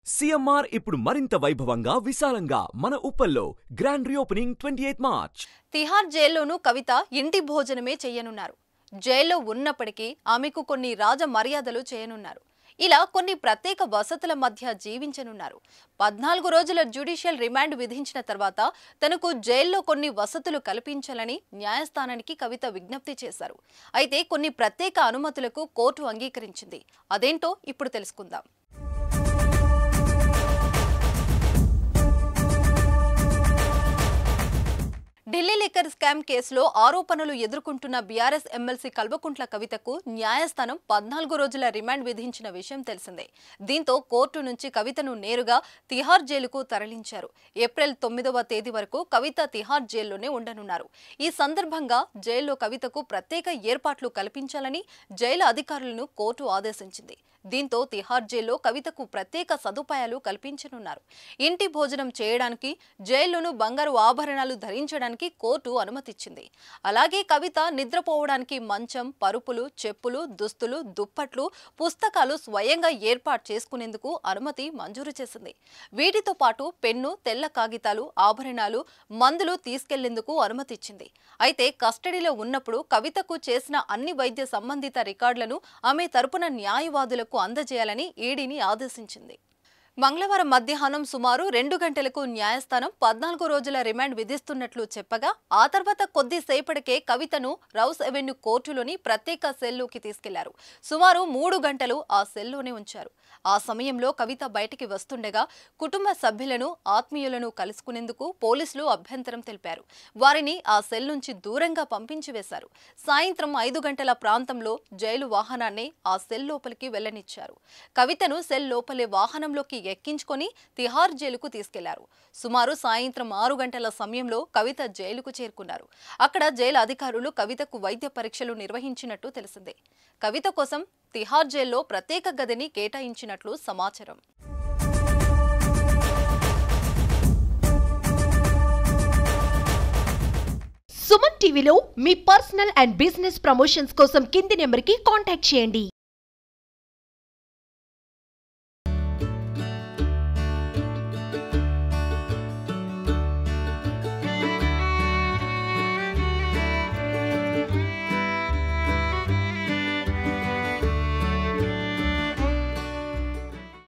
CMR ఇప్పుడు మరింత వైభవంగా విశాలంగా మన ఉప్పల్లో గ్రాండ్ రీఓపెనింగ్ 28 మార్చ్. తిహార్ జైల్లోనూ కవిత ఇంటి భోజనమే చేయనున్నారు. జైల్లో ఉన్నప్పటికీ ఆమెకు కొన్ని రాజ మర్యాదలు చేయనున్నారు. ఇలా కొన్ని ప్రత్యేక వసతుల మధ్య జీవించనున్నారు. 14 రోజుల జ్యుడిషియల్ రిమాండ్ విధించిన తర్వాత తనకు జైల్లో కొన్ని వసతులు కల్పించాలని న్యాయస్థానానికి కవిత విజ్ఞప్తి చేశారు. అయితే కొన్ని ప్రత్యేక అనుమతులకు కోర్టు అంగీకరించింది. అదేంటో ఇప్పుడు తెలుసుకుందాం. ఢిల్లీ లిక్కర్ స్కామ్ కేసులో ఆరోపణలు ఎదుర్కొంటున్న బీఆర్ఎస్ ఎమ్మెల్సీ కల్వకుంట్ల కవితకు న్యాయస్థానం 14 రోజుల రిమాండ్ విధించిన విషయం తెలిసిందే. దీంతో కోర్టు నుంచి కవితను నేరుగా తిహార్ జైలుకు తరలించారు. ఏప్రిల్ 9వ తేదీ వరకు కవిత తిహార్ జైల్లోనే ఉండనున్నారు. ఈ సందర్భంగా జైల్లో కవితకు ప్రత్యేక ఏర్పాట్లు కల్పించాలని జైలు అధికారులను కోర్టు ఆదేశించింది. దీంతో తిహార్ జైల్లో కవితకు ప్రత్యేక సదుపాయాలు కల్పించనున్నారు. ఇంటి భోజనం చేయడానికి, జైల్లోనూ బంగారు ఆభరణాలు ధరించడానికి కోర్టు అనుమతిచ్చింది. అలాగే కవిత నిద్రపోవడానికి మంచం, పరుపులు, చెప్పులు, దుస్తులు, దుప్పట్లు, పుస్తకాలు స్వయంగా ఏర్పాటు చేసుకునేందుకు అనుమతి మంజూరు చేసింది. వీటితో పాటు పెన్ను, తెల్ల కాగితాలు, ఆభరణాలు, మందులు తీసుకెళ్లేందుకు అనుమతిచ్చింది. అయితే కస్టడీలో ఉన్నప్పుడు కవితకు చేసిన అన్ని వైద్య సంబంధిత రికార్డులను ఆమె తరపున న్యాయవాదులకు అందజేయాలని ఈడీని ఆదేశించింది. మంగళవారం మధ్యాహ్నం సుమారు 2 గంటలకు న్యాయస్థానం 14 రోజుల రిమాండ్ విధిస్తున్నట్లు చెప్పగా ఆ తర్వాత కొద్దిసేపటికే కవితను రౌస్ అవెన్యూ కోర్టులోని ప్రత్యేక సెల్లోకి తీసుకెళ్లారు. సుమారు 3 గంటలు ఆ సెల్లోనే ఉంచారు. ఆ సమయంలో కవిత బయటికి వస్తుండగా కుటుంబ సభ్యులను, ఆత్మీయులను కలుసుకునేందుకు పోలీసులు అభ్యంతరం తెలిపారు. వారిని ఆ సెల్ నుంచి దూరంగా పంపించి వేశారు. సాయంత్రం 5 గంటల ప్రాంతంలో జైలు వాహనాన్ని ఆ సెల్ లోపలికి వెళ్లనిచ్చారు. కవితను సెల్ లోపలే వాహనంలోకి ఎక్కించుకొని తిహార్ జైలుకు తీసుకెళ్లారు. సుమారు సాయంత్రం 6 గంటల సమయంలో కవిత జైలుకు చేరుకున్నారు. అక్కడ జైలు అధికారులు కవితకు వైద్య పరీక్షలు నిర్వహించినట్టు తెలిసిందే. కవిత కోసం తిహార్ జైల్లో ప్రత్యేక గదిని కేటాయించినట్లు సమాచారం. సుమన్ టీవీలో మీ పర్సనల్ అండ్ బిజినెస్ ప్రమోషన్స్ కోసం కింది నెంబర్కి కాంటాక్ట్ చేయండి.